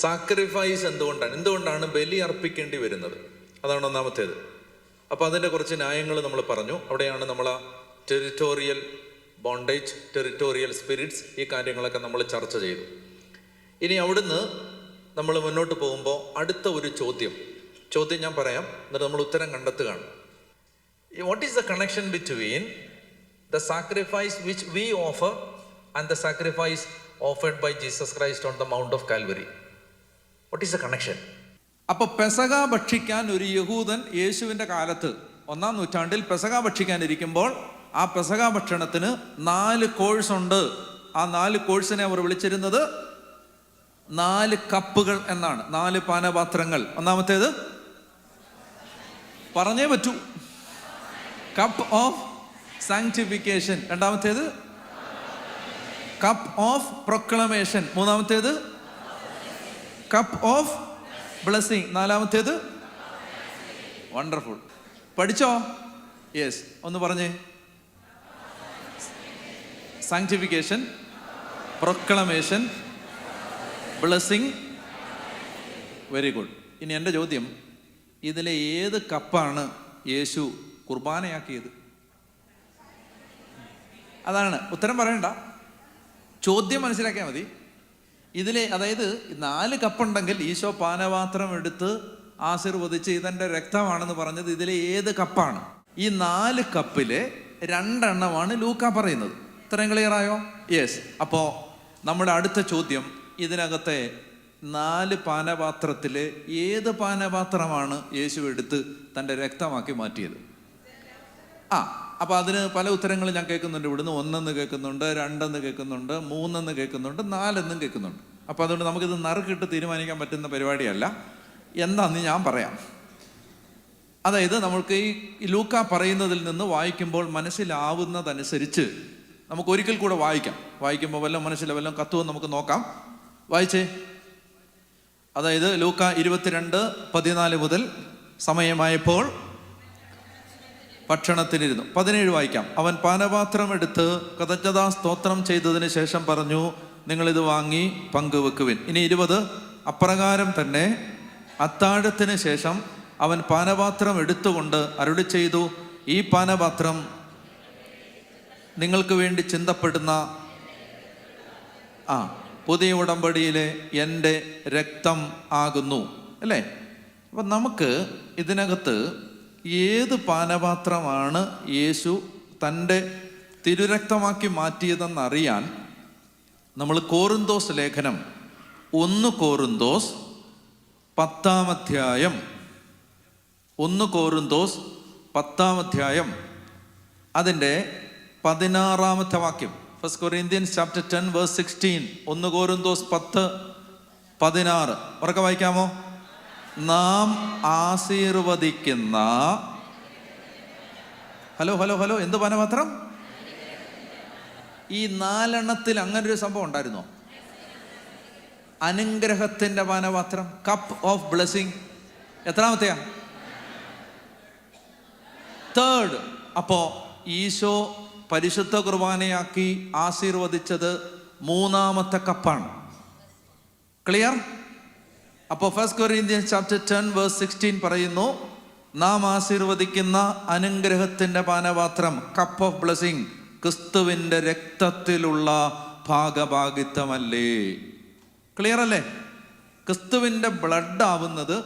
Sacrifice എന്തുകൊണ്ടാണ് ബലി അർപ്പിക്കേണ്ടി വരുന്നത്? അതാണ് ഒന്നാമത്തേത്. അപ്പോൾ അതിൻ്റെ കുറച്ച് ന്യായങ്ങൾ നമ്മൾ പറഞ്ഞു. അവിടെയാണ് നമ്മൾ ആ ടെറിറ്റോറിയൽ ബോണ്ടേജ്, ടെറിറ്റോറിയൽ സ്പിരിറ്റ്സ്, ഈ കാര്യങ്ങളൊക്കെ നമ്മൾ ചർച്ച ചെയ്തു. ഇനി അവിടുന്ന് നമ്മൾ മുന്നോട്ട് പോകുമ്പോൾ അടുത്ത ഒരു ചോദ്യം ഞാൻ പറയാം, എന്നിട്ട് നമ്മൾ ഉത്തരം കണ്ടെത്തുകയാണ്. What is the connection between the sacrifice which we offer and the sacrifice offered by Jesus Christ on the mount of Calvary? What is the connection? അപ്പൊ പെസഹ ഭക്ഷിക്കാൻ ഒരു യഹൂദൻ യേശുവിന്റെ കാലത്ത് 1-ാം നൂറ്റാണ്ടിൽ പെസഹ ഭക്ഷിക്കാനിരിക്കുമ്പോൾ ആ പെസഹ ഭക്ഷണത്തിന് 4 കോഴ്സ് ഉണ്ട്. ആ 4 കോഴ്സിനെ അവർ വിളിച്ചിരുന്നത് 4 കപ്പുകൾ എന്നാണ്, 4 പാനപാത്രങ്ങൾ. ഒന്നാമത്തേത് പറഞ്ഞേ പറ്റൂ, കപ്പ് ഓഫ് സാങ്ക്ടിഫിക്കേഷൻ. രണ്ടാമത്തേത് കപ്പ് ഓഫ് പ്രൊക്ലമേഷൻ. മൂന്നാമത്തേത് കപ്പ് ഓഫ് ബ്ലെസ്സിങ്. നാലാമത്തേത് വണ്ടർഫുൾ. പഠിച്ചോ? യെസ്, ഒന്ന് പറഞ്ഞേ. Sanctification, proclamation, blessing. Very good. ഇനി എൻ്റെ ചോദ്യം, ഇതിലെ ഏത് കപ്പാണ് യേശു കുർബാനയാക്കിയത്? അതാണ് ഉത്തരം. പറയണ്ട, ചോദ്യം മനസ്സിലാക്കിയാൽ മതി. ഇതിലെ, അതായത് 4 കപ്പുണ്ടെങ്കിൽ ഈശോ പാനപാത്രം എടുത്ത് ആശീർവദിച്ച് ഇതെൻ്റെ രക്തമാണെന്ന് പറഞ്ഞത് ഇതിലെ ഏത് കപ്പാണ്? ഈ 4 കപ്പിലെ 2 എണ്ണമാണ് ലൂക്ക പറയുന്നത്. ഇത്രയും ക്ലിയറായോ? യെസ്. അപ്പോൾ നമ്മുടെ അടുത്ത ചോദ്യം, ഇതിനകത്തെ 4 പാനപാത്രത്തിലെ ഏത് പാനപാത്രമാണ് യേശു എടുത്ത് തൻ്റെ രക്തമാക്കി മാറ്റിയത്? അപ്പോൾ അതിന് പല ഉത്തരങ്ങൾ ഞാൻ കേൾക്കുന്നുണ്ട്. ഇവിടുന്ന് 1 എന്ന് കേൾക്കുന്നുണ്ട്, 2 എന്ന് കേൾക്കുന്നുണ്ട്, 3 എന്ന് കേൾക്കുന്നുണ്ട്, 4 എന്നും കേൾക്കുന്നുണ്ട്. അപ്പോൾ അതുകൊണ്ട് നമുക്കിത് നറുക്കിട്ട് തീരുമാനിക്കാൻ പറ്റുന്ന പരിപാടിയല്ല. എന്താന്ന് ഞാൻ പറയാം. അതായത് നമ്മൾക്ക് ഈ ലൂക്ക പറയുന്നതിൽ നിന്ന് വായിക്കുമ്പോൾ മനസ്സിലാവുന്നതനുസരിച്ച് നമുക്ക് ഒരിക്കൽ കൂടെ വായിക്കുമ്പോൾ വല്ലതും വല്ലതും കത്തുവെന്ന് നമുക്ക് നോക്കാം. വായിച്ചേ. അതായത് ലൂക്ക 22:14 മുതൽ സമയമായപ്പോൾ ഭക്ഷണത്തിനിരുന്നു. 17 വായിക്കാം. അവൻ പാനപാത്രം എടുത്ത് കൃതജ്ഞതാ സ്തോത്രം ചെയ്തതിന് ശേഷം പറഞ്ഞു, നിങ്ങളിത് വാങ്ങി പങ്കുവെക്കുവിൻ. ഇനി 20, അപ്രകാരം തന്നെ അത്താഴത്തിന് ശേഷം അവൻ പാനപാത്രം എടുത്തുകൊണ്ട് അരുളി ചെയ്തു, ഈ പാനപാത്രം നിങ്ങൾക്ക് വേണ്ടി ചിന്തപ്പെടുന്ന പുതിയ ഉടമ്പടിയിലെ എൻ്റെ രക്തം ആകുന്നു. അല്ലേ? അപ്പം നമുക്ക് ഇതിനകത്ത് ഏത് പാനപാത്രമാണ് യേശു തൻ്റെ തിരുരക്തമാക്കി മാറ്റിയതെന്നറിയാൻ നമ്മൾ കോറിന്തോസ് ലേഖനം 1 കോറിന്തോസ് 10-ാം അധ്യായം 1 കോറിന്തോസ് 10-ാം അധ്യായം അതിൻ്റെ 16-ാമത്തെ വാക്യം. 1 Corinthians chapter 10 verse 16. 1 കോറിന്തോസ് 10:16 ഉറക്കെ വായിക്കാമോ? നാം ആശീർവദിക്കുന്ന ഹലോ എന്ത് പാനപാത്രം? ഈ 4 എണ്ണത്തിൽ അങ്ങനൊരു സംഭവം ഉണ്ടായിരുന്നോ? അനുഗ്രഹത്തിന്റെ പാനപാത്രം, കപ്പ് ഓഫ് ബ്ലെസ്സിങ്. എത്രാമത്തെയാ? 3rd. അപ്പോ ഈശോ പരിശുദ്ധ കുർബാനയാക്കി ആശീർവദിച്ചത് 3ാമത്തെ കപ്പാണ്. ക്ലിയർ? അപ്പോൾ 1 Corinthians chapter 10 verse 16 പറയുന്നു, നാം ആശീർവദിക്കുന്ന അനുഗ്രഹത്തിന്റെ പാനപാത്രം, കപ്പ് ഓഫ് ബ്ലെസ്സിങ്, ക്രിസ്തുവിന്റെ രക്തത്തിലുള്ള ഭാഗഭാഗിത്വമല്ലേ? ക്ലിയർ അല്ലേ? ക്രിസ്തുവിന്റെ ബ്ലഡ് ആവുന്നത്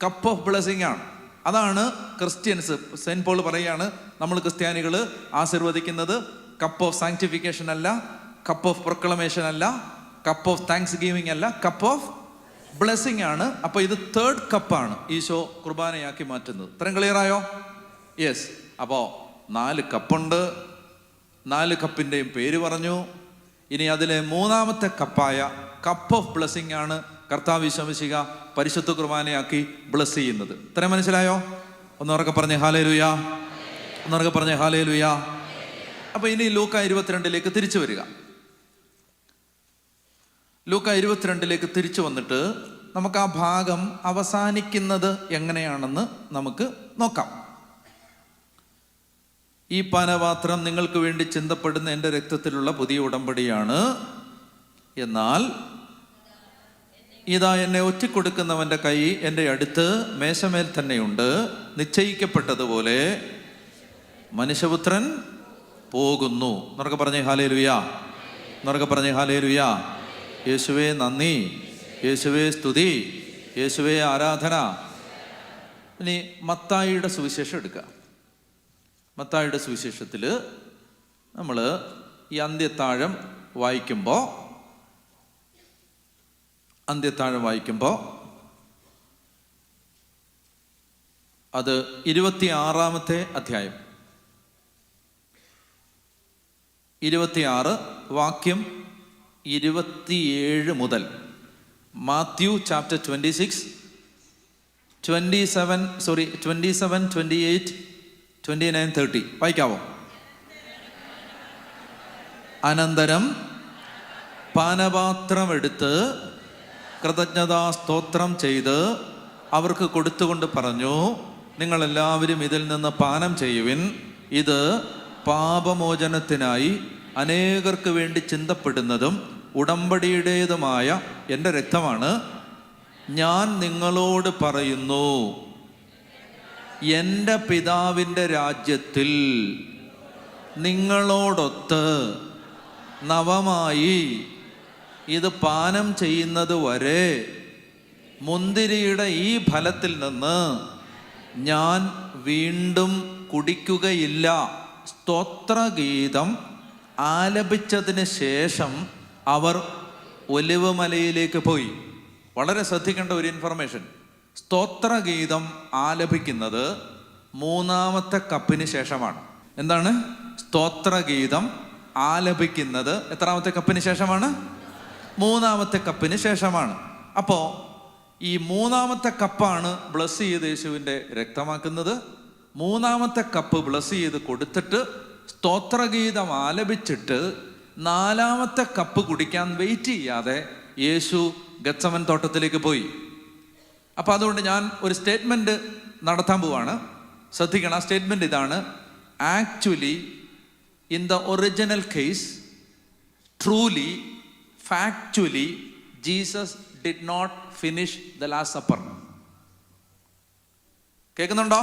കപ്പ് ഓഫ് ബ്ലെസ്സിങ് ആണ്. അതാണ് ക്രിസ്ത്യൻസ്. സെയിന്റ് പോൾ പറയുകയാണ്, നമ്മൾ ക്രിസ്ത്യാനികൾ ആശീർവദിക്കുന്നത് കപ്പ് ഓഫ് സാങ്ക്ടിഫിക്കേഷൻ അല്ല, കപ്പ് ഓഫ് പ്രൊക്ലമേഷൻ അല്ല, കപ്പ് ഓഫ് താങ്ക്സ് ഗിവിംഗ് അല്ല, കപ്പ് ഓഫ് ബ്ലെസ്സിങ് ആണ്. അപ്പൊ ഇത് 3rd കപ്പാണ് ഈശോ കുർബാനയാക്കി മാറ്റുന്നത്. ഇത്രയും ക്ലിയറായോ? യെസ്. അപ്പോൾ 4 കപ്പുണ്ട്, 4 കപ്പിൻ്റെയും പേര് പറഞ്ഞു. ഇനി അതിലെ 3ാമത്തെ കപ്പായ കപ്പ് ഓഫ് ബ്ലെസ്സിങ് ആണ് കർത്താവ് ഈശോ മിശിഹ പരിശുദ്ധ കുർബാനയാക്കി ബ്ലെസ് ചെയ്യുന്നത്. ഇത്രയും മനസ്സിലായോ? ഒന്നുറക്കെ പറഞ്ഞേ ഹല്ലേലൂയ. ഒന്നുറക്കെ പറഞ്ഞേ ഹല്ലേലൂയ. അപ്പൊ ഇനി ലൂക്ക 22 തിരിച്ചു വരിക. ലൂക്ക 22 തിരിച്ചു വന്നിട്ട് നമുക്ക് ആ ഭാഗം അവസാനിക്കുന്നത് എങ്ങനെയാണെന്ന് നമുക്ക് നോക്കാം. ഈ പാനപാത്രം നിങ്ങൾക്ക് വേണ്ടി ചിന്തപ്പെടുന്ന എൻ്റെ രക്തത്തിലുള്ള പുതിയ ഉടമ്പടിയാണ്. എന്നാൽ ഇതാ എന്നെ ഒറ്റിക്കൊടുക്കുന്നവൻ്റെ കൈ എൻ്റെ അടുത്ത് മേശമേൽ തന്നെയുണ്ട്. നിശ്ചയിക്കപ്പെട്ടതുപോലെ മനുഷ്യപുത്രൻ പോകുന്നു. എന്നൊക്കെ പറഞ്ഞേ ഹല്ലേലൂയ, എന്നൊക്കെ പറഞ്ഞേ ഹല്ലേലൂയ. യേശുവേ നന്ദി, യേശുവേ സ്തുതി, യേശുവേ ആരാധന. ഇനി മത്തായിയുടെ സുവിശേഷം എടുക്കുക. മത്തായിയുടെ സുവിശേഷത്തിൽ നമ്മൾ ഈ അന്ത്യത്താഴം വായിക്കുമ്പോൾ അത് 26-ാമത്തെ അധ്യായം, 26 വാക്യം 27 മുതൽ. Matthew chapter 26, 27, 28, 29, 30 വായിക്കാവോ? അനന്തരം പാനപാത്രമെടുത്ത് കൃതജ്ഞതാ സ്തോത്രം ചെയ്ത് അവർക്ക് കൊടുത്തുകൊണ്ട് പറഞ്ഞു, നിങ്ങളെല്ലാവരും ഇതിൽ നിന്ന് പാനം ചെയ്യുവിൻ. ഇത് പാപമോചനത്തിനായി അനേകർക്ക് വേണ്ടി ചിന്തപ്പെടുന്നതും ഉടമ്പടിയുടേതുമായ എൻ്റെ രക്തമാണ്. ഞാൻ നിങ്ങളോട് പറയുന്നു, എൻ്റെ പിതാവിൻ്റെ രാജ്യത്തിൽ നിങ്ങളോടൊത്ത് നവമായി ഇത് പാനം ചെയ്യുന്നത് വരെ മുന്തിരിയുടെ ഈ ഫലത്തിൽ നിന്ന് ഞാൻ വീണ്ടും കുടിക്കുകയില്ല. സ്തോത്രഗീതം ആലപിച്ചതിന് ശേഷം അവർ ഒലിവ് മലയിലേക്ക് പോയി. വളരെ ശ്രദ്ധിക്കേണ്ട ഒരു ഇൻഫർമേഷൻ. സ്തോത്രഗീതം ആലപിക്കുന്നത് 3-ാമത്തെ കപ്പിന് ശേഷമാണ്. എന്താണ് സ്തോത്രഗീതം ആലപിക്കുന്നത്? എത്രാമത്തെ കപ്പിന് ശേഷമാണ്? 3-ാമത്തെ കപ്പിന് ശേഷമാണ്. അപ്പോൾ ഈ 3-ാമത്തെ കപ്പാണ് ബ്ലസ് ചെയ്ത് യേശുവിൻ്റെ രക്തമാക്കുന്നത്. 3-ാമത്തെ കപ്പ് ബ്ലസ് ചെയ്ത് കൊടുത്തിട്ട് സ്തോത്രഗീതം ആലപിച്ചിട്ട് 4-ാമത്തെ കപ്പ് കുടിക്കാൻ വെയിറ്റ് ചെയ്യാതെ യേശു ഗത്സമൻ തോട്ടത്തിലേക്ക് പോയി. അപ്പോൾ അതുകൊണ്ട് ഞാൻ ഒരു സ്റ്റേറ്റ്മെൻറ്റ് നടത്താൻ പോവാണ്. ശ്രദ്ധിക്കണം. ആ സ്റ്റേറ്റ്മെൻറ്റ് ഇതാണ്: actually in the original case, truly, factually, Jesus did not finish the last supper. കേൾക്കുന്നുണ്ടോ?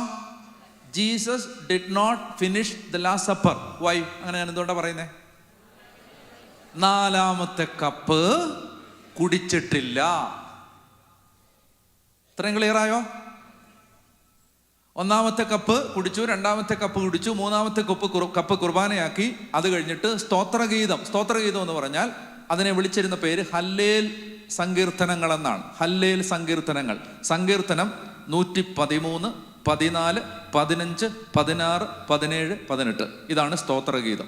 Jesus did not finish the last supper. Why? അങ്ങനെ ഞാൻ എന്തുകൊണ്ടാണ് പറയുന്നത്? 4-ാമത്തെ കപ്പ് കുടിച്ചിട്ടില്ല. ഇത്രയും ക്ലിയറായോ? 1-ാമത്തെ കപ്പ് കുടിച്ചു, 2-ാമത്തെ കപ്പ് കുടിച്ചു, 3-ാമത്തെ കപ്പ് കുർബാനയാക്കി. അത് കഴിഞ്ഞിട്ട് സ്തോത്രഗീതം എന്ന് പറഞ്ഞാൽ അതിനെ വിളിച്ചിരുന്ന പേര് ഹല്ലേൽ സങ്കീർത്തനങ്ങൾ എന്നാണ്. ഹല്ലേൽ സങ്കീർത്തനങ്ങൾ. സങ്കീർത്തനം 113, 14, 15, 16, 17, 18 ഇതാണ് സ്തോത്രഗീതം.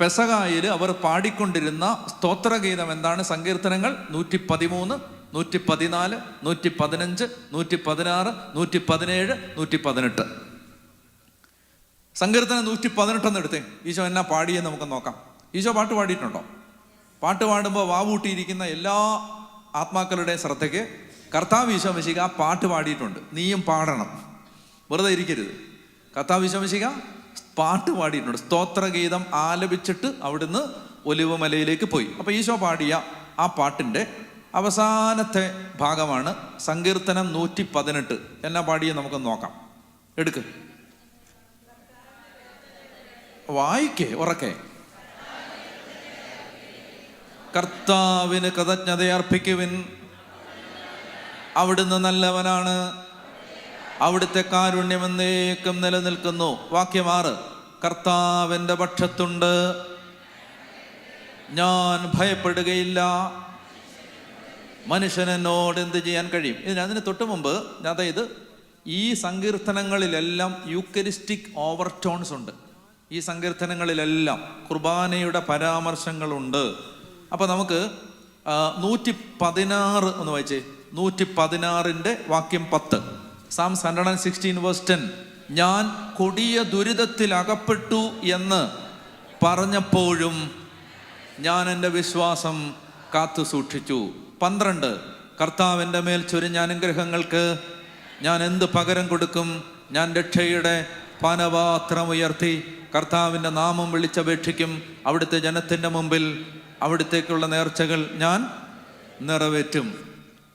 പെസഹായിൽ അവർ പാടിക്കൊണ്ടിരുന്ന സ്തോത്രഗീതം എന്താണ്? സങ്കീർത്തനങ്ങൾ 113, 114, 115, 116, 117, 118. സങ്കീർത്തനം 118 എടുത്തേ. ഈശോ എന്നാ പാടിയെന്ന് നമുക്ക് നോക്കാം. ഈശോ പാട്ട് പാടിയിട്ടുണ്ടോ? പാട്ട് പാടുമ്പോൾ വാവൂട്ടിയിരിക്കുന്ന എല്ലാ ആത്മാക്കളുടെയും ശ്രദ്ധയ്ക്ക് കർത്താവ് ഈശോ മിശിഹ പാട്ട് പാടിയിട്ടുണ്ട്. നീയും പാടണം, വെറുതെ ഇരിക്കരുത്. കർത്താവ് ഈശോ മിശിഹ പാട്ട് പാടിയിട്ടുണ്ട്. സ്തോത്രഗീതം ആലപിച്ചിട്ട് അവിടുന്ന് ഒലിവ് മലയിലേക്ക് പോയി. അപ്പോൾ ഈശോ പാടിയ ആ പാട്ടിൻ്റെ അവസാനത്തെ ഭാഗമാണ് സങ്കീർത്തനം 118. എന്നാ പാടിയെ നമുക്ക് നോക്കാം. എടുക്ക്, വായിക്കേ ഉറക്കെ. കർത്താവിന് കൃതജ്ഞതയർപ്പിക്കുവിൻ, അവിടുന്ന് നല്ലവനാണ്, അവിടുത്തെ കാരുണ്യം എന്നേക്കും നിലനിൽക്കുന്നു. വാക്യം 6. കർത്താവിൻ്റെ പക്ഷത്തുണ്ട്, ഞാൻ ഭയപ്പെടുകയില്ല. മനുഷ്യനോട് എന്ത് ചെയ്യാൻ കഴിയും? അതിന് തൊട്ട് മുമ്പ്, അതായത് ഈ സങ്കീർത്തനങ്ങളിലെല്ലാം യൂക്കരിസ്റ്റിക് ഓവർടോൺസ് ഉണ്ട്. ഈ സങ്കീർത്തനങ്ങളിലെല്ലാം കുർബാനയുടെ പരാമർശങ്ങളുണ്ട്. അപ്പോൾ നമുക്ക് 116 ഒന്ന് വായിച്ചേ. 116 വാക്യം 10. Psalms 116 verse 10. ഞാൻ കൊടിയ ദുരിതത്തിൽ അകപ്പെട്ടു എന്ന് പറഞ്ഞപ്പോഴും ഞാൻ എൻ്റെ വിശ്വാസം കാത്തു സൂക്ഷിച്ചു. 12. കർത്താവിൻ്റെ മേൽ ചൊരിഞ്ഞ അനുഗ്രഹങ്ങൾക്ക് ഞാൻ എന്ത് പകരം കൊടുക്കും? ഞാൻ രക്ഷയുടെ പാനപാത്രം ഉയർത്തി കർത്താവിൻ്റെ നാമം വിളിച്ചപേക്ഷിക്കും. അവിടുത്തെ ജനത്തിൻ്റെ മുമ്പിൽ അവിടുത്തേക്കുള്ള നേർച്ചകൾ ഞാൻ നിറവേറ്റും.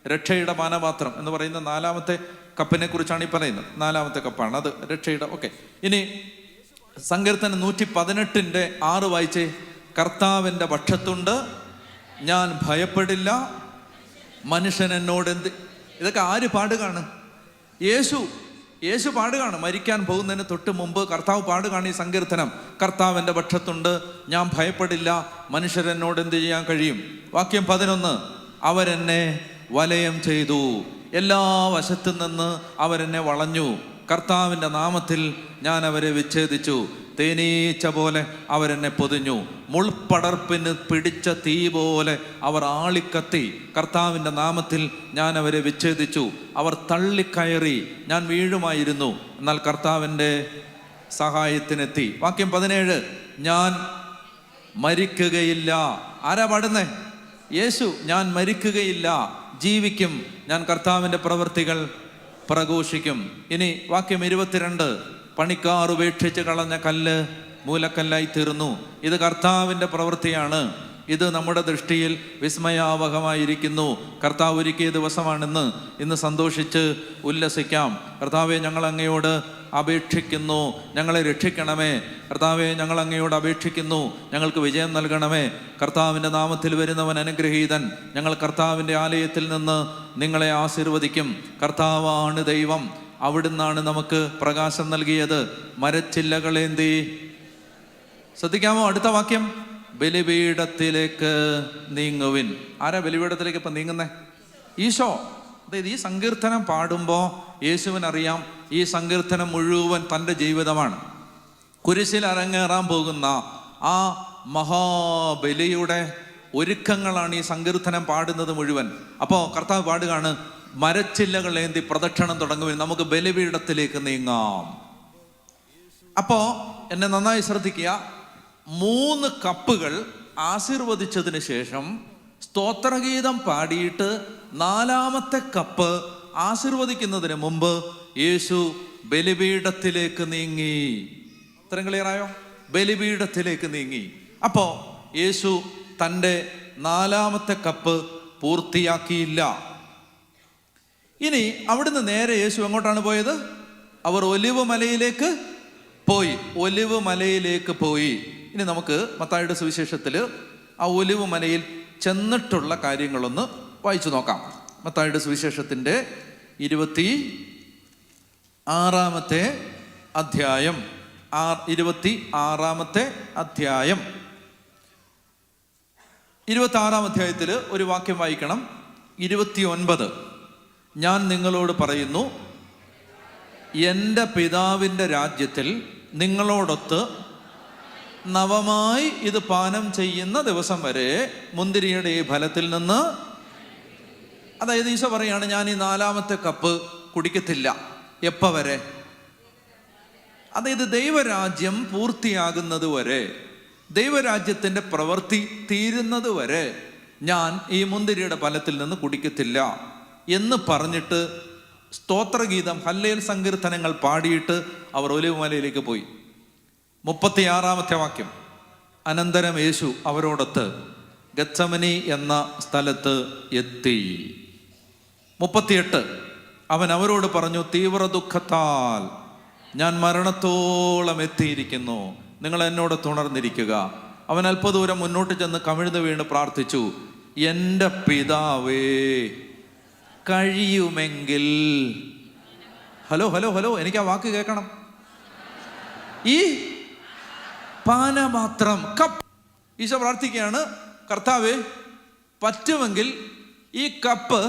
രക്ഷയുടെ പാനപാത്രം എന്ന് പറയുന്ന 4-ാമത്തെ കപ്പിനെ കുറിച്ചാണ് ഈ പറയുന്നത്. 4-ാമത്തെ കപ്പാണ് അത്, രക്ഷയുടെ. ഓക്കെ, ഇനി സങ്കീർത്തനം 118:6 വായിച്ചേ. കർത്താവിൻ്റെ പക്ഷത്തുണ്ട്, ഞാൻ ഭയപ്പെടില്ല, മനുഷ്യൻ എന്നോട് എന്ത്. ഇതൊക്കെ ആര് പാടുകയാണ്? യേശു പാടുകയാണ്. മരിക്കാൻ പോകുന്നതിന് തൊട്ട് മുമ്പ് കർത്താവ് പാടുകയാണ് ഈ സങ്കീർത്തനം. കർത്താവിൻ്റെ പക്ഷത്തുണ്ട്, ഞാൻ ഭയപ്പെടില്ല, മനുഷ്യരെന്നോട് എന്ത് ചെയ്യാൻ കഴിയും? വാക്യം 11, അവരെന്നെ വലയം ചെയ്തു, എല്ലാ വശത്തു നിന്ന് അവരെന്നെ വളഞ്ഞു. കർത്താവിൻ്റെ നാമത്തിൽ ഞാൻ അവരെ വിച്ഛേദിച്ചു, തേനീച്ച പോലെ അവരെന്നെ പൊതിഞ്ഞു, മുൾപ്പടർപ്പിന് പിടിച്ച തീ പോലെ അവർ ആളിക്കത്തി. കർത്താവിൻ്റെ നാമത്തിൽ ഞാൻ അവരെ വിച്ഛേദിച്ചു, അവർ തള്ളിക്കയറി, ഞാൻ വീഴുമായിരുന്നു, എന്നാൽ കർത്താവിൻ്റെ സഹായത്തിനെത്തി. വാക്യം 17, ഞാൻ മരിക്കുകയില്ല. ആരാ പാടുന്നേ? യേശു. ഞാൻ മരിക്കുകയില്ല, ജീവിക്കും, ഞാൻ കർത്താവിൻ്റെ പ്രവൃത്തികൾ പ്രഘോഷിക്കും. ഇനി വാക്യം 22, പണിക്കാർ ഉപേക്ഷിച്ച് കളഞ്ഞ കല്ല് മൂലക്കല്ലായി തീർന്നു. ഇത് കർത്താവിൻ്റെ പ്രവൃത്തിയാണ്. ഇത് നമ്മുടെ ദൃഷ്ടിയിൽ വിസ്മയാവഹമായിരിക്കുന്നു. കർത്താവ് ഒരുക്കിയ ദിവസമാണെന്ന് ഇന്ന് സന്തോഷിച്ച് ഉല്ലസിക്കാം. കർത്താവെ, ഞങ്ങൾ അങ്ങയോട് അപേക്ഷിക്കുന്നു, ഞങ്ങളെ രക്ഷിക്കണമേ. കർത്താവെ, ഞങ്ങൾ അങ്ങയോട് അപേക്ഷിക്കുന്നു, ഞങ്ങൾക്ക് വിജയം നൽകണമേ. കർത്താവിൻ്റെ നാമത്തിൽ വരുന്നവൻ അനുഗ്രഹീതൻ. ഞങ്ങൾ കർത്താവിൻ്റെ ആലയത്തിൽ നിന്ന് നിങ്ങളെ ആശീർവദിക്കും. കർത്താവാണ് ദൈവം, അവിടുന്നാണ് നമുക്ക് പ്രകാശം നൽകിയത്. മരച്ചില്ലകളേന്തി. ശ്രദ്ധിക്കാമോ? അടുത്ത വാക്യം, ബലിപീഠത്തിലേക്ക് നീങ്ങുവിൻ. ആരാ ബലിപീഠത്തിലേക്ക് ഇപ്പം നീങ്ങുന്നേ? ഈശോ. അതായത് ഈ സങ്കീർത്തനം പാടുമ്പോൾ യേശുവിനറിയാം ഈ സങ്കീർത്തനം മുഴുവൻ തൻ്റെ ജീവിതമാണ്. കുരിശിൽ അരങ്ങേറാൻ പോകുന്ന ആ മഹാബലിയുടെ ഒരുക്കങ്ങളാണ് ഈ സങ്കീർത്തനം പാടുന്നത് മുഴുവൻ. അപ്പോൾ കർത്താവ് പാടുകയാണ്, മരച്ചില്ലകളേന്തി പ്രദക്ഷിണം തുടങ്ങുവിൻ, നമുക്ക് ബലിപീഠത്തിലേക്ക് നീങ്ങാം. അപ്പോൾ എന്നെ നന്നായി ശ്രദ്ധിക്കുക. 3 കപ്പുകൾ ആശീർവദിച്ചതിന് ശേഷം സ്തോത്രഗീതം പാടിയിട്ട് 4-ാമത്തെ കപ്പ് ആശീർവദിക്കുന്നതിന് മുമ്പ് യേശു ബലിപീഠത്തിലേക്ക് നീങ്ങി. ഇത്രയും ക്ലിയറായോ? ബലിപീഠത്തിലേക്ക് നീങ്ങി. അപ്പോൾ യേശു തൻ്റെ 4-ാമത്തെ കപ്പ് പൂർത്തിയാക്കിയില്ല. ഇനി അവിടുന്ന് നേരെ യേശു എങ്ങോട്ടാണ് പോയത്? അവർ ഒലിവ് മലയിലേക്ക് പോയി. ഇനി നമുക്ക് മത്തായിയുടെ സുവിശേഷത്തിൽ ആ ഒലിവ് മലയിൽ ചെന്നിട്ടുള്ള കാര്യങ്ങളൊന്ന് വായിച്ചു നോക്കാം. മത്തായിയുടെ സുവിശേഷത്തിൻ്റെ 26-ാമത്തെ അധ്യായം 26-ാം അധ്യായത്തിൽ ഒരു വാക്യം വായിക്കണം. 29, ഞാൻ നിങ്ങളോട് പറയുന്നു, എൻ്റെ പിതാവിൻ്റെ രാജ്യത്തിൽ നിങ്ങളോടൊത്ത് നവമായി ഇത് പാനം ചെയ്യുന്ന ദിവസം വരെ മുന്തിരിയുടെ ഈ ഫലത്തിൽ നിന്ന്. അതായത് ഈശോ പറയാണ്, ഞാൻ ഈ 4-ാമത്തെ കപ്പ് കുടിക്കത്തില്ല. എപ്പോൾ വരെ? അതായത് ദൈവരാജ്യം പൂർത്തിയാകുന്നത് വരെ, ദൈവരാജ്യത്തിൻ്റെ പ്രവൃത്തി തീരുന്നത് വരെ ഞാൻ ഈ മുന്തിരിയുടെ ഫലത്തിൽ നിന്ന് കുടിക്കത്തില്ല എന്ന് പറഞ്ഞിട്ട് സ്തോത്രഗീതം, ഹല്ലേൽ സങ്കീർത്തനങ്ങൾ പാടിയിട്ട് അവർ ഒലിവ് മലയിലേക്ക് പോയി. 36-ാമത്തെ വാക്യം, അനന്തരം യേശു അവരോടൊത്ത് ഗത്സമനി എന്ന സ്ഥലത്ത് എത്തി. 38, അവൻ അവരോട് പറഞ്ഞു, തീവ്ര ദുഃഖത്താൽ ഞാൻ മരണത്തോളം എത്തിയിരിക്കുന്നു, നിങ്ങൾ എന്നോട് തുണർന്നിരിക്കുക. അവൻ അല്പദൂരം മുന്നോട്ട് ചെന്ന് കമിഴ്ന്ന് വീണ് പ്രാർത്ഥിച്ചു, എൻ്റെ പിതാവേ, കഴിയുമെങ്കിൽ. ഹലോ ഹലോ ഹലോ എനിക്ക് ആ വാക്ക് കേൾക്കണം. ഈ പാനപാത്രം, കപ്പ്. ഈശോ പ്രാർത്ഥിക്കുകയാണ്, കർത്താവേ, പറ്റുമെങ്കിൽ ഈ കപ്പ്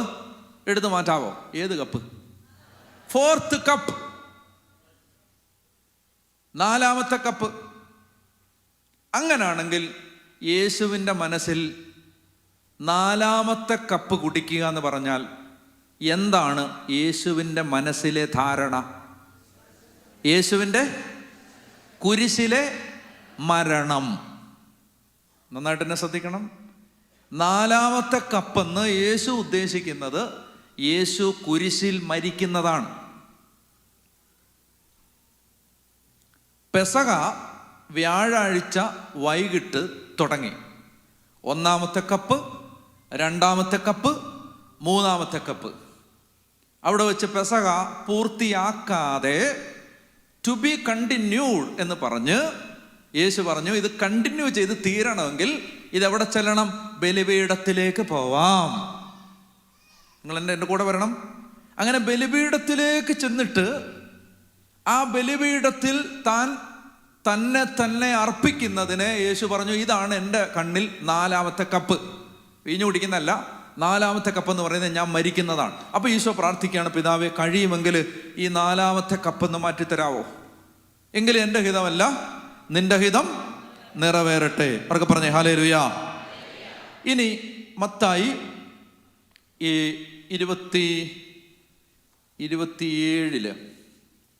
എടുത്തു മാറ്റാവോ? ഏത് കപ്പ്? 4th കപ്പ്, 4-ാമത്തെ കപ്പ്. അങ്ങനാണെങ്കിൽ യേശുവിൻ്റെ മനസ്സിൽ 4-ാമത്തെ കപ്പ് കുടിക്കുക എന്ന് പറഞ്ഞാൽ എന്താണ് യേശുവിൻ്റെ മനസ്സിലെ ധാരണ? യേശുവിൻ്റെ കുരിശിലെ മരണം. നന്നായിട്ട് തന്നെ ശ്രദ്ധിക്കണം. 4-ാമത്തെ കപ്പെന്ന് യേശു ഉദ്ദേശിക്കുന്നത് യേശു കുരിശിൽ മരിക്കുന്നതാണ്. പെസഹ വ്യാഴാഴ്ച വൈകിട്ട് തുടങ്ങി. 1-ാമത്തെ കപ്പ് രണ്ടാമത്തെ കപ്പ്, മൂന്നാമത്തെ കപ്പ്. അവിടെ വെച്ച് പെസഹ പൂർത്തിയാക്കാതെ ടു ബി കണ്ടിന്യൂഡ് എന്ന് പറഞ്ഞ് യേശു പറഞ്ഞു, ഇത് കണ്ടിന്യൂ ചെയ്ത് തീരണമെങ്കിൽ ഇതെവിടെ ചെല്ലണം? ബലിപീഠത്തിലേക്ക് പോവാം. നിങ്ങൾ എൻ്റെ കൂടെ വരണം. അങ്ങനെ ബലിപീഠത്തിലേക്ക് ചെന്നിട്ട് ആ ബലിപീഠത്തിൽ തന്നെ അർപ്പിക്കുന്നതിന് യേശു പറഞ്ഞു, ഇതാണ് എൻ്റെ കണ്ണിൽ 4-ാമത്തെ കപ്പ്. വീഞ്ഞു കുടിക്കുന്നതല്ല, 4-ാമത്തെ കപ്പ് എന്ന് പറയുന്നത് ഞാൻ മരിക്കുന്നതാണ്. അപ്പോൾ ഈശോ പ്രാർത്ഥിക്കുകയാണ്, പിതാവേ, കഴിയുമെങ്കിൽ ഈ 4-ാമത്തെ കപ്പെന്ന് മാറ്റിത്തരാവോ? എങ്കിലും എൻ്റെ ഹിതമല്ല, നിന്റെ ഹിതം നിറവേറട്ടെ. അവർക്ക് പറഞ്ഞേ ഹല്ലേലൂയ. ഇനി മത്തായി 27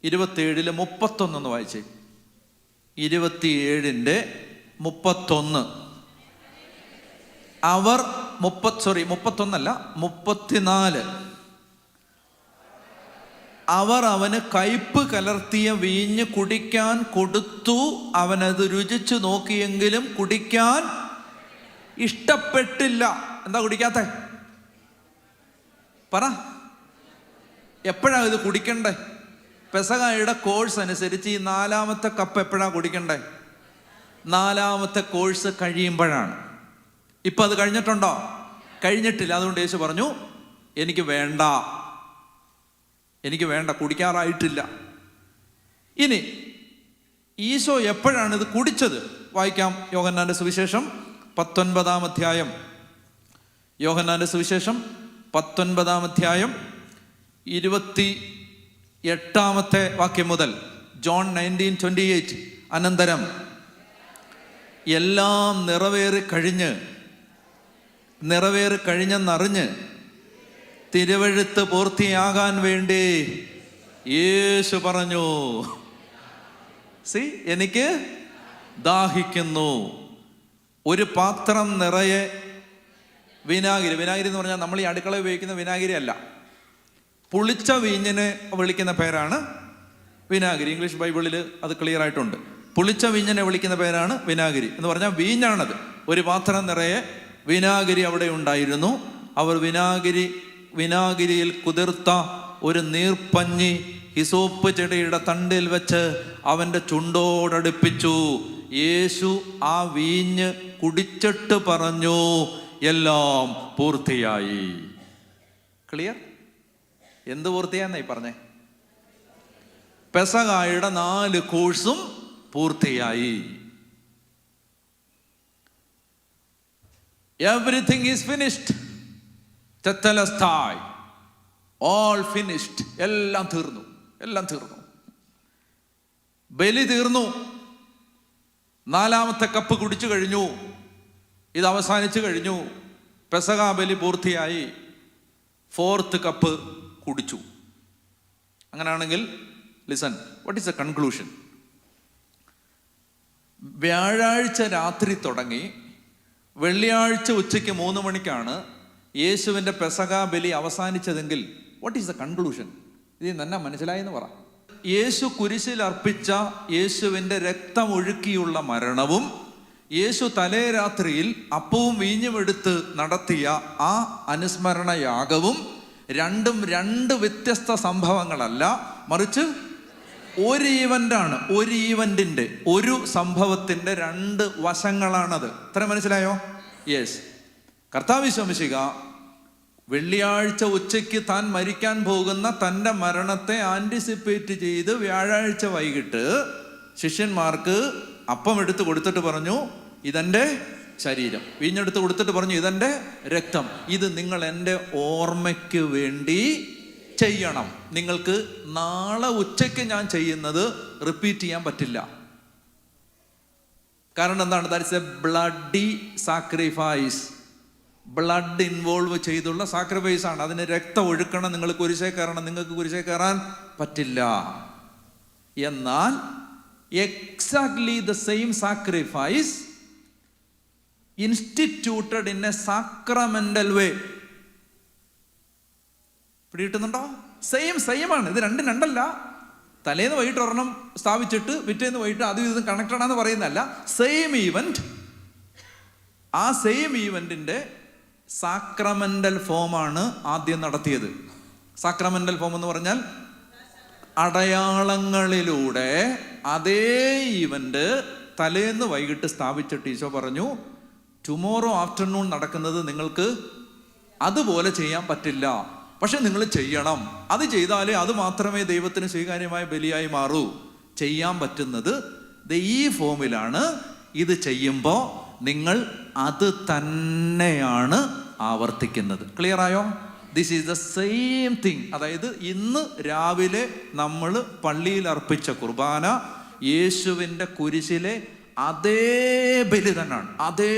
31 വായിച്ചേ. 27:31. അവർ 34. അവർ അവന് കയ്പ് കലർത്തിയ വീഞ്ഞ് കുടിക്കാൻ കൊടുത്തു. അവനത് രുചിച്ചു നോക്കിയെങ്കിലും കുടിക്കാൻ ഇഷ്ടപ്പെട്ടില്ല. എന്താ കുടിക്കാത്ത? പറ, എപ്പോഴാ ഇത് കുടിക്കണ്ടേ? പെസഹയുടെ കോഴ്സ് അനുസരിച്ച് ഈ 4-ാമത്തെ കപ്പ് എപ്പോഴാ കുടിക്കണ്ടേ? 4-ാമത്തെ കോഴ്സ് കഴിയുമ്പോഴാണ്. ഇപ്പം അത് കഴിഞ്ഞിട്ടുണ്ടോ? കഴിഞ്ഞിട്ടില്ല. അതുകൊണ്ട് യേശു പറഞ്ഞു, എനിക്ക് വേണ്ട, കുടിക്കാറായിട്ടില്ല. ഇനി ഈശോ എപ്പോഴാണ് ഇത് കുടിച്ചത്? വായിക്കാം. യോഹന്നാന്റെ സുവിശേഷം 19-ാം അധ്യായം. യോഹന്നാന്റെ സുവിശേഷം 19-ാം അധ്യായം 28-ാമത്തെ വാക്യം മുതൽ. ജോൺ 19:28. അനന്തരം എല്ലാം നിറവേറി കഴിഞ്ഞെന്നറിഞ്ഞ് തിരുവെഴുത്ത് പൂർത്തിയാകാൻ വേണ്ടി യേശു പറഞ്ഞു, എനിക്ക് ദാഹിക്കുന്നു. ഒരു പാത്രം നിറയെ വിനാഗിരി എന്ന് പറഞ്ഞാൽ നമ്മൾ ഈ അടുക്കള ഉപയോഗിക്കുന്ന വിനാഗിരി അല്ല, പുളിച്ച വീഞ്ഞിന് വിളിക്കുന്ന പേരാണ് വിനാഗിരി. ഇംഗ്ലീഷ് ബൈബിളിൽ അത് ക്ലിയർ ആയിട്ടുണ്ട്. പുളിച്ച വീഞ്ഞിനെ വിളിക്കുന്ന പേരാണ് വിനാഗിരി എന്ന് പറഞ്ഞാൽ വീഞ്ഞാണത്. ഒരു പാത്രം നിറയെ വിനാഗിരി അവിടെ ഉണ്ടായിരുന്നു. അവർ വിനാഗിരിയിൽ കുതിർത്ത ഒരു നീർപ്പഞ്ഞി ഹിസോപ്പ് ചെടിയുടെ തണ്ടിൽ വെച്ച് അവൻ്റെ ചുണ്ടോടടുപ്പിച്ചു. യേശു ആ വീഞ്ഞ് കുടിച്ചിട്ട് പറഞ്ഞു, എല്ലാം പൂർത്തിയായി. ക്ലിയർ? എന്ത് പൂർത്തിയാന്നായി പറഞ്ഞേ? പെസഹായുടെ 4 കോഴ്സും പൂർത്തിയായി. Everything is finished. തെത്തലസ്തായ്, ഓൾ ഫിനിഷ്ഡ്. എല്ലാം തീർന്നു. ബലി തീർന്നു. 4-ാമത്തെ കപ്പ് കുടിച്ചു കഴിഞ്ഞു. ഇത് അവസാനിച്ചു കഴിഞ്ഞു. പെസഹ ബലി പൂർത്തിയായി. 4th കപ്പ് കുടിച്ചു. അങ്ങനെയാണെങ്കിൽ listen, what is A conclusion? വ്യാഴാഴ്ച രാത്രി തുടങ്ങി വെള്ളിയാഴ്ച ഉച്ചയ്ക്ക് 3 മണിക്കാണ് യേശുവിൻ്റെ പെസഹ ബലി അവസാനിച്ചതെങ്കിൽ വാട്ട് ഈസ് ദ കൺക്ലൂഷൻ? ഇത് തന്നെ മനസ്സിലായെന്ന് പറ. യേശു കുരിശിൽ അർപ്പിച്ച യേശുവിൻ്റെ രക്തമൊഴുക്കിയുള്ള മരണവും യേശു തലേ രാത്രിയിൽ അപ്പവും വീഞ്ഞുമെടുത്ത് നടത്തിയ ആ അനുസ്മരണ യാഗവും രണ്ടും 2 വ്യത്യസ്ത സംഭവങ്ങളല്ല, മറിച്ച് ഒരു ഈവൻ്റാണ്. ഒരു ഈവൻ്റിൻ്റെ, ഒരു സംഭവത്തിൻ്റെ 2 വശങ്ങളാണത്. ഇത്ര മനസ്സിലായോ? യെസ്. കർത്താവ് യേശു മിശിഹ വെള്ളിയാഴ്ച ഉച്ചയ്ക്ക് താൻ മരിക്കാൻ പോകുന്ന തൻ്റെ മരണത്തെ ആൻറ്റിസിപ്പേറ്റ് ചെയ്ത് വ്യാഴാഴ്ച വൈകിട്ട് ശിഷ്യന്മാർക്ക് അപ്പം എടുത്ത് കൊടുത്തിട്ട് പറഞ്ഞു, ഇതെൻ്റെ ശരീരം. വീഞ്ഞെടുത്ത് കൊടുത്തിട്ട് പറഞ്ഞു, ഇതെൻ്റെ രക്തം. ഇത് നിങ്ങൾ എൻ്റെ ഓർമ്മയ്ക്ക് വേണ്ടി ചെയ്യണം. നിങ്ങൾക്ക് നാളെ ഉച്ചയ്ക്ക് ഞാൻ ചെയ്യുന്നത് റിപ്പീറ്റ് ചെയ്യാൻ പറ്റില്ല. കാരണം എന്താണ്? That's A bloody sacrifice. Blood involve ചെയ്തുള്ള സാക്രിഫൈസ് ആണ്. അതിന് രക്തം ഒഴുക്കണം. നിങ്ങൾ കുരിശേ കയറണം. നിങ്ങൾക്ക് കുരിശേ കയറാൻ പറ്റില്ല. എന്നാൽ exactly the same sacrifice instituted in a sacramental way. പിടികിട്ടുന്നുണ്ടോ? സെയിം ആണ്. ഇത് രണ്ടല്ല. തലേന്ന് വൈകിട്ട് ഒരെണ്ണം സ്ഥാപിച്ചിട്ട് പിറ്റേന്ന് വൈകിട്ട് അതും ഇതും കണക്റ്റഡ് ആണെന്ന് പറയുന്നതല്ല. Same event. ആ സെയിം ഈവന്റിന്റെ സാക്രമെന്റൽ ഫോമാണ് ആദ്യം നടത്തിയത്. സാക്രമെന്റൽ ഫോം എന്ന് പറഞ്ഞാൽ അടയാളങ്ങളിലൂടെ അതേ ഇവന്റ് തലേന്ന് വൈകിട്ട് സ്ഥാപിച്ചിട്ട് ഈശോ പറഞ്ഞു, ടുമോറോ ആഫ്റ്റർനൂൺ നടക്കുന്നത് നിങ്ങൾക്ക് അതുപോലെ ചെയ്യാൻ പറ്റില്ല, പക്ഷെ നിങ്ങൾ ചെയ്യണം. അത് ചെയ്താലേ അത് മാത്രമേ ദൈവത്തിന് സ്വീകാര്യമായ ബലിയായി മാറൂ. ചെയ്യാൻ പറ്റുന്നത് ഈ ഫോമിലാണ്. ഇത് ചെയ്യുമ്പോൾ നിങ്ങൾ അത് തന്നെയാണ് ആവർത്തിക്കുന്നത്. ക്ലിയർ ആയോ? This is the same thing. അതായത് ഇന്ന് രാവിലെ നമ്മൾ പള്ളിയിൽ അർപ്പിച്ച കുർബാന യേശുവിൻ്റെ കുരിശിലെ അതേ ബലി തന്നെയാണ്. അതേ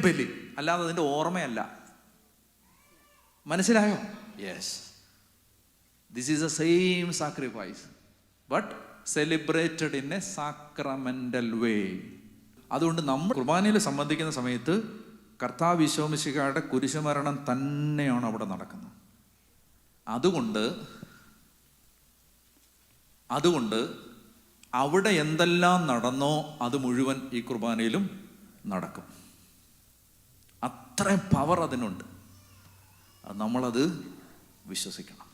ബലി, അല്ലാതെ അതിൻ്റെ ഓർമ്മയല്ല. മനസ്സിലായോ? Yes, this is the same sacrifice but celebrated in a sacramental way. അതുകൊണ്ട് നമ്മൾ കുർബാനയിൽ സംബന്ധിക്കുന്ന സമയത്ത് കർത്താവ് ഈശോ മിശിഹായുടെ കുരിശുമരണം തന്നെയാണ് അവിടെ നടക്കുന്നത്. അതുകൊണ്ട് അവിടെ എന്തെല്ലാം നടന്നോ അത് മുഴുവൻ ഈ കുർബാനയിലും നടക്കും. അത്രയും പവർ അതിനുണ്ട്. നമ്മളത് വിശ്വസിക്കണം.